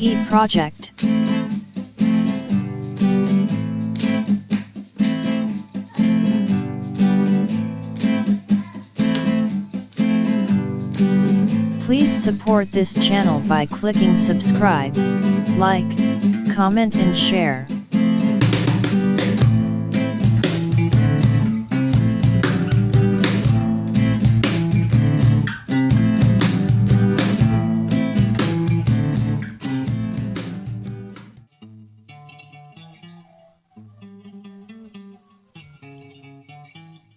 Project. Please support this channel by clicking subscribe, like, comment and share.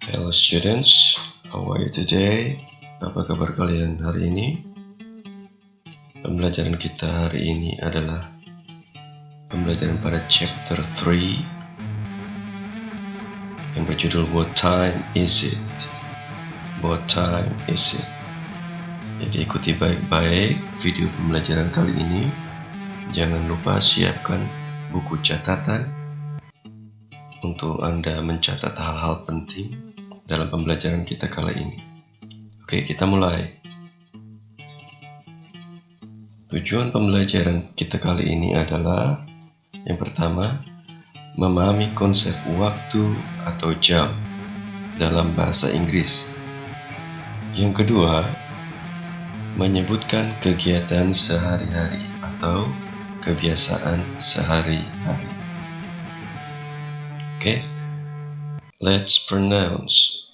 Hello students, how are you today? Apa kabar kalian hari ini? Pembelajaran kita hari ini adalah pembelajaran pada chapter 3 yang berjudul What Time Is It? What Time Is It? Jadi ikuti baik-baik video pembelajaran kali ini. Jangan lupa siapkan buku catatan untuk Anda mencatat hal-hal penting dalam pembelajaran kita kali ini. Oke, kita mulai. Tujuan pembelajaran kita kali ini adalah yang pertama, memahami konsep waktu atau jam dalam bahasa Inggris. Yang kedua, menyebutkan kegiatan sehari-hari atau kebiasaan sehari-hari. Oke, let's pronounce.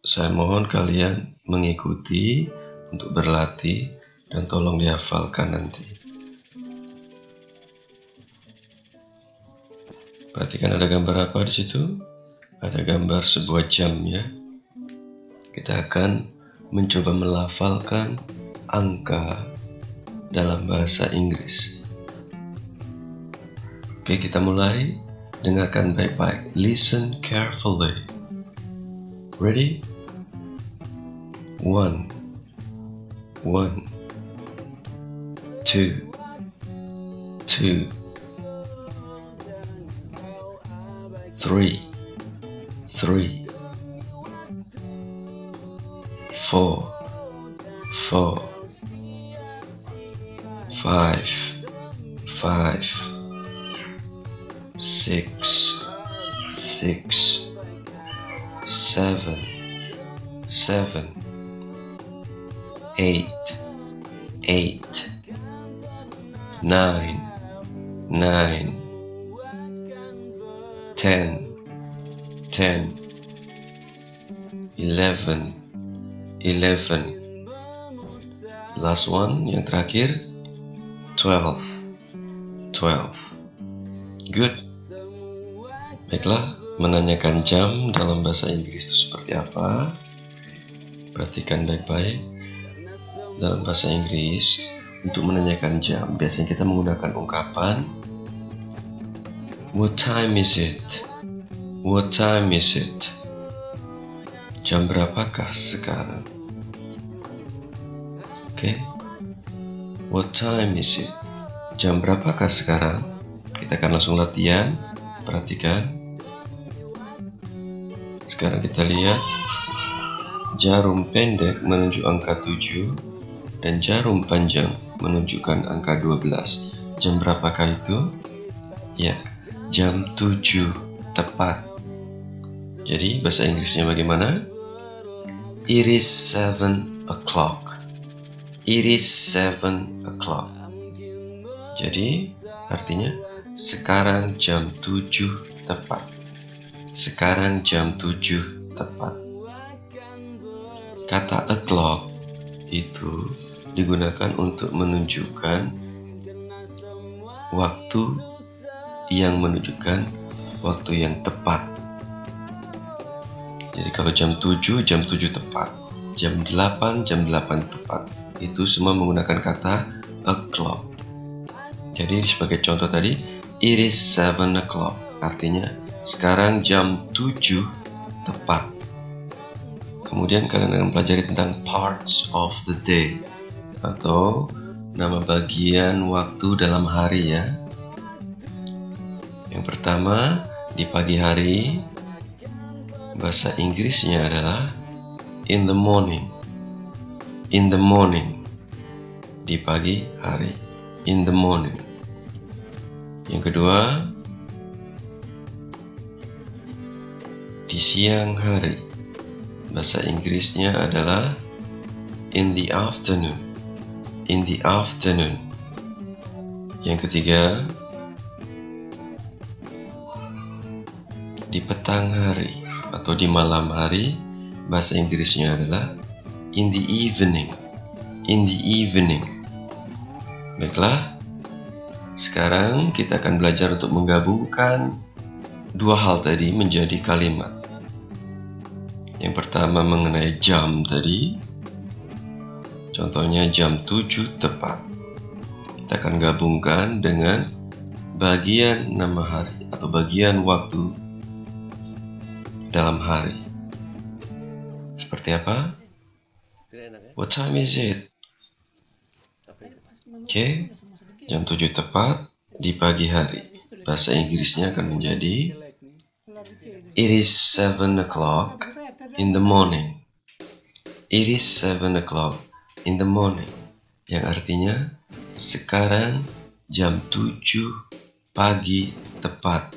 Saya mohon kalian mengikuti untuk berlatih dan tolong dihafalkan nanti. Perhatikan ada gambar apa di situ? Ada gambar sebuah jam ya. Kita akan mencoba melafalkan angka dalam bahasa Inggris. Oke, kita mulai. Dengarkan baik-baik. Listen carefully. Ready? 1, 1, 2, 2, 3, 3, 4, 4, 5, 5, 6, 6, 7, 7, 8, 8, 9, 9, 10, 10, 11, 11. Last one, yang terakhir, 12, 12. Good. Baiklah, menanyakan jam dalam bahasa Inggris itu seperti apa? Perhatikan baik-baik. Dalam bahasa Inggris, untuk menanyakan jam, biasanya kita menggunakan ungkapan What time is it? What time is it? Jam berapakah sekarang? Oke. What time is it? Jam berapakah sekarang? Kita akan langsung latihan. Perhatikan. Sekarang kita lihat jarum pendek menunjuk angka 7 dan jarum panjang menunjukkan angka 12. Jam berapakah itu? Ya, jam 7 tepat. Jadi bahasa Inggrisnya bagaimana? It is 7 o'clock. It is 7 o'clock. Jadi artinya sekarang jam 7 tepat. Sekarang jam 7 tepat. Kata o'clock itu digunakan untuk menunjukkan waktu yang menunjukkan waktu yang tepat. Jadi kalau jam 7 tepat. Jam 8 tepat. Itu semua menggunakan kata o'clock. Jadi sebagai contoh tadi, it is 7 o'clock. Artinya sekarang jam 7 tepat. Kemudian kalian akan pelajari tentang parts of the day atau nama bagian waktu dalam hari ya. Yang pertama, di pagi hari, bahasa Inggrisnya adalah in the morning. In the morning, di pagi hari. in the morning. Yang kedua, di siang hari. Bahasa Inggrisnya adalah in the afternoon. In the afternoon. Yang ketiga, di petang hari atau di malam hari. Bahasa Inggrisnya adalah in the evening. In the evening. Baiklah, sekarang kita akan belajar untuk menggabungkan dua hal tadi menjadi kalimat. Yang pertama mengenai jam tadi. Contohnya jam 7 tepat. Kita akan gabungkan dengan bagian nama hari atau bagian waktu dalam hari. Seperti apa? What time is it? Oke, jam 7 tepat di pagi hari. Bahasa Inggrisnya akan menjadi it is 7 o'clock in the morning. It is 7 o'clock in the morning. Yang artinya sekarang jam 7 pagi tepat.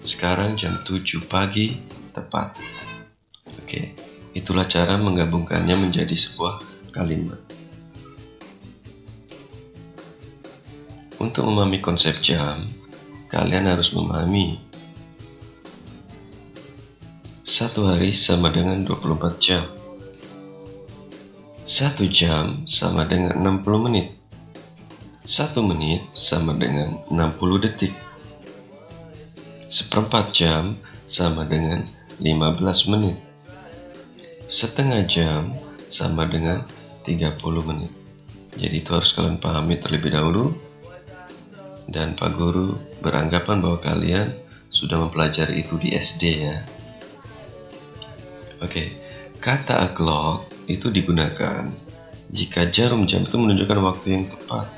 Sekarang jam 7 pagi tepat. Oke, itulah cara menggabungkannya menjadi sebuah kalimat. Untuk memahami konsep jam, kalian harus memahami satu hari sama dengan 24 jam. 1 jam sama dengan 60 menit. 1 menit sama dengan 60 detik. 1/4 jam sama dengan 15 menit. Setengah jam sama dengan 30 menit. Jadi itu harus kalian pahami terlebih dahulu. Dan Pak Guru beranggapan bahwa kalian sudah mempelajari itu di SD ya. Oke, kata o'clock itu digunakan jika jarum jam itu menunjukkan waktu yang tepat.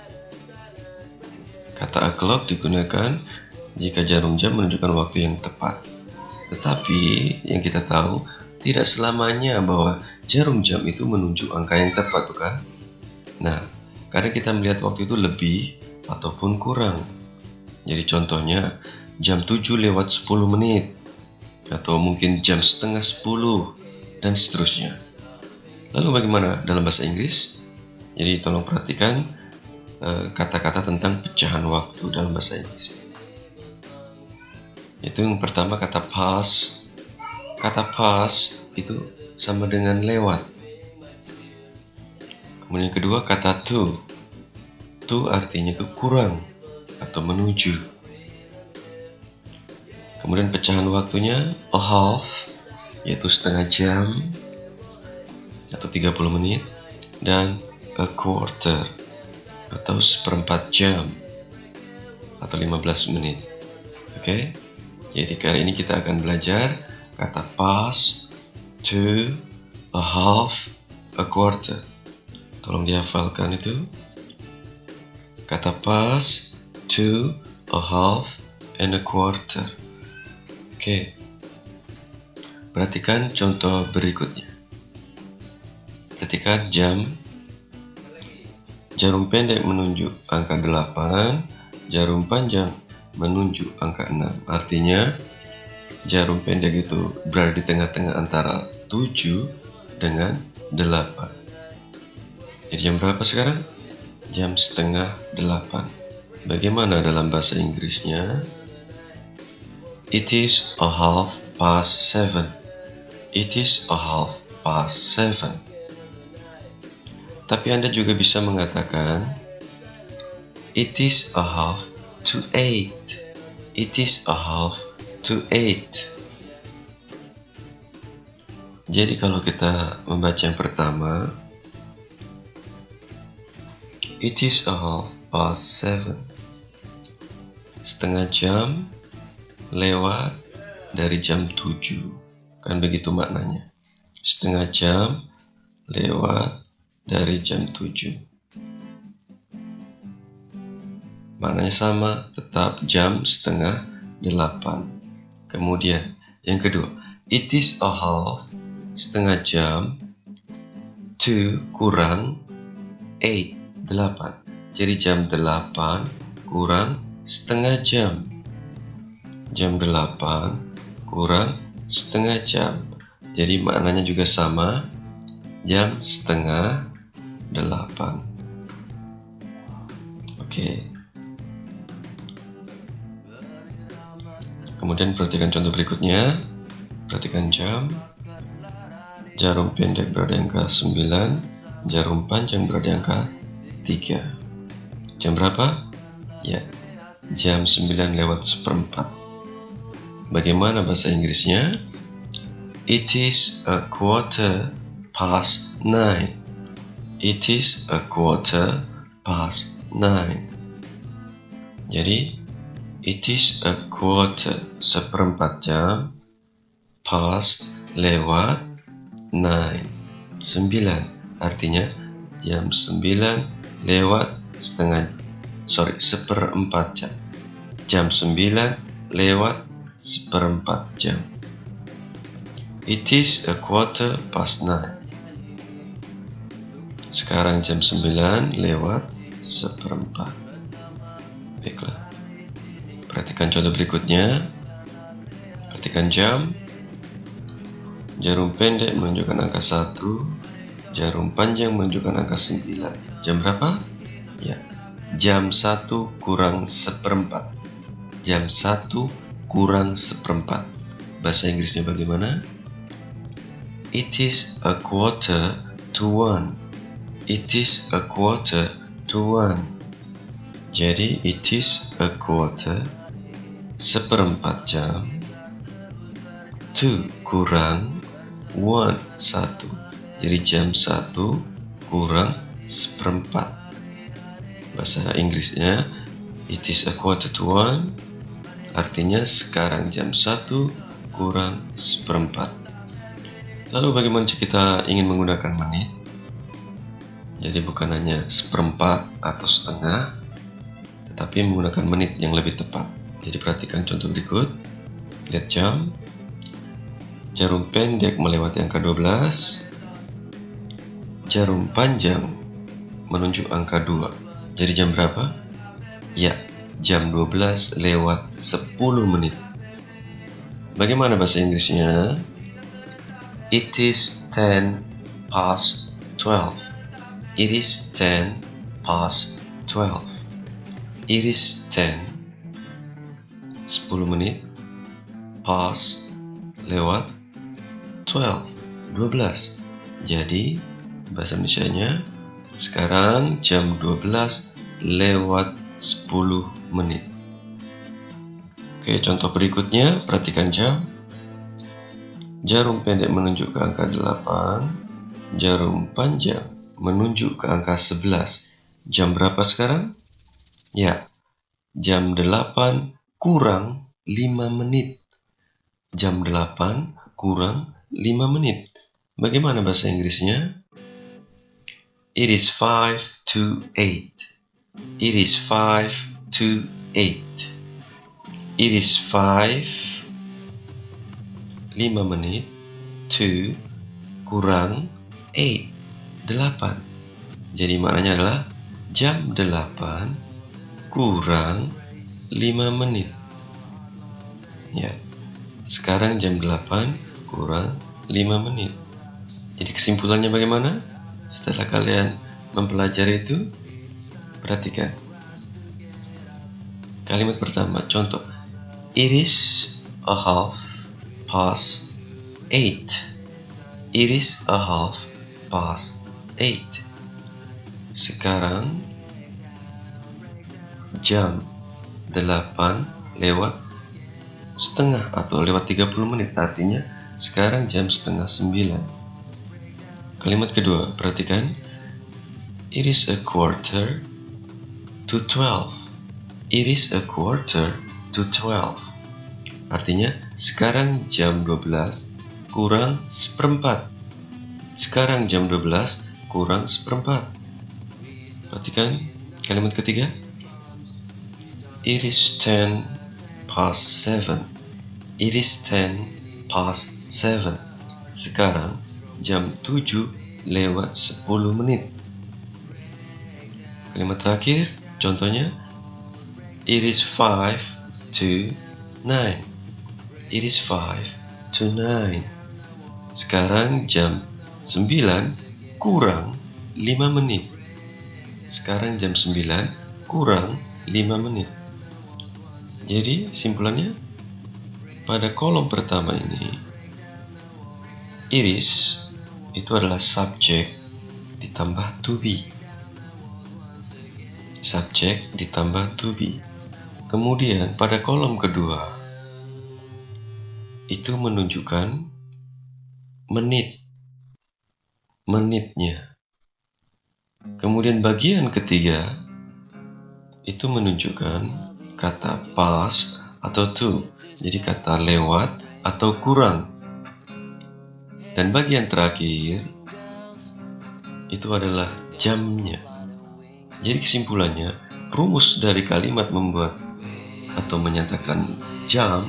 Kata o'clock digunakan jika jarum jam menunjukkan waktu yang tepat. Tetapi yang kita tahu tidak selamanya bahwa jarum jam itu menunjuk angka yang tepat, bukan? Nah, kadang kita melihat waktu itu lebih ataupun kurang. Jadi contohnya jam 7 lewat 10 menit atau mungkin jam setengah 10 dan seterusnya. Lalu bagaimana dalam bahasa Inggris? Jadi tolong perhatikan kata-kata tentang pecahan waktu dalam bahasa Inggris. Itu yang pertama kata past. Kata past itu sama dengan lewat. Kemudian yang kedua kata to. To artinya itu kurang atau menuju. Kemudian pecahan waktunya a half, yaitu setengah jam atau 30 menit, dan a quarter atau 1/4 jam atau 15 menit. Oke? Jadi kali ini kita akan belajar kata past, to, a half, a quarter. Tolong dihafalkan itu. Kata past, to, a half, and a quarter. Oke. Perhatikan contoh berikutnya. Perhatikan jam. Jarum pendek menunjuk angka 8, jarum panjang menunjuk angka 6. Artinya jarum pendek itu berada di tengah-tengah antara 7 dengan 8. Jadi jam berapa sekarang? Jam setengah 8. Bagaimana dalam bahasa Inggrisnya? It is a half past 7. It is a half past 7. Tapi Anda juga bisa mengatakan it is a half to 8. It is a half to 8. Jadi kalau kita membaca yang pertama, it is a half past 7. Setengah jam lewat dari jam 7. Kan begitu maknanya. Setengah jam lewat dari jam 7. Maknanya sama, tetap jam setengah 8. Kemudian yang kedua, it is a half, setengah jam, to kurang 8. Jadi jam 8 kurang setengah jam. Jam 8 kurang setengah jam. Jadi maknanya juga sama, jam setengah 8. Oke. Kemudian perhatikan contoh berikutnya. Perhatikan jam. Jarum pendek berada di angka 9, jarum panjang berada di angka 3. Jam berapa? Ya, jam 9:04. Bagaimana bahasa Inggrisnya? It is a quarter past 9. It is a quarter past 9. Jadi, it is a quarter, seperempat jam, past, lewat, 9, 9. Artinya, jam 9 lewat seperempat jam. Jam 9 lewat seperempat jam. It is a quarter past 9. Sekarang jam 9 lewat seperempat. Baiklah. Perhatikan contoh berikutnya. Perhatikan jam. Jarum pendek menunjukkan angka 1, jarum panjang menunjukkan angka 9. Jam berapa? Ya, jam 1 kurang seperempat. Jam 1 kurang seperempat. Bahasa Inggrisnya bagaimana? It is a quarter to 1. It is a quarter to 1. Jadi, it is a quarter, seperempat jam, 2 kurang 1, 1. Jadi, jam 1 kurang seperempat. Bahasa Inggrisnya, it is a quarter to 1. Artinya, sekarang jam 1 kurang seperempat. Lalu bagaimana jika kita ingin menggunakan menit? Jadi bukan hanya seperempat atau setengah, tetapi menggunakan menit yang lebih tepat. Jadi perhatikan contoh berikut. Lihat jam. Jarum pendek melewati angka 12. Jarum panjang menunjuk angka 2. Jadi jam berapa? Ya, jam 12 lewat 10 menit. Bagaimana bahasa Inggrisnya? It is 10 past 12. It is 10 past 12. It is 10 menit past lewat 12. Jadi bahasa Indonesianya sekarang jam 12 lewat 10 menit. Oke, contoh berikutnya, perhatikan jam. Jarum pendek menunjuk ke angka 8, jarum panjang menunjuk ke angka 11. Jam berapa sekarang? Ya, jam 8 kurang 5 menit. Jam 8 kurang 5 menit. Bagaimana bahasa Inggrisnya? It is 5 to 8. It is 5 to 8. It is 5 menit to kurang 8 Jadi maknanya adalah jam 8 kurang 5 menit. Ya, sekarang jam 8 kurang 5 menit. Jadi kesimpulannya bagaimana? Setelah kalian mempelajari itu, perhatikan kalimat pertama, contoh. It is a half past 8. It is a half past 8. Sekarang jam 8 lewat setengah atau lewat 30 menit. Artinya sekarang jam setengah 9. Kalimat kedua, perhatikan. It is a quarter to 12. It is a quarter to 12. Artinya sekarang jam 12 kurang seperempat. Sekarang jam 12 kurang seperempat. Perhatikan kalimat ketiga. It is 10 past 7. It is 10 past 7. Sekarang jam 7 lewat 10 menit. Kalimat terakhir, contohnya, it is 5 to 9. It is 5 to 9. Sekarang jam 9 kurang 5 menit. Sekarang jam 9 kurang 5 menit. Jadi simpulannya, pada kolom pertama ini, it is itu adalah subjek ditambah to be. Subjek ditambah to be. Kemudian pada kolom kedua, itu menunjukkan menitnya. Kemudian bagian ketiga, itu menunjukkan kata past atau to. Jadi kata lewat atau kurang. Dan bagian terakhir, itu adalah jamnya. Jadi kesimpulannya, rumus dari kalimat membuat atau menyatakan jam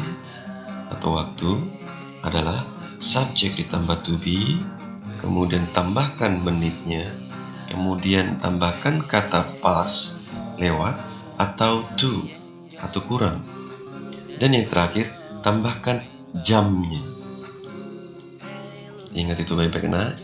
atau waktu adalah subjek ditambah to be, kemudian tambahkan menitnya, kemudian tambahkan kata pas, lewat, atau to, atau kurang. Dan yang terakhir, tambahkan jamnya. Ingat itu baik-baik, nak.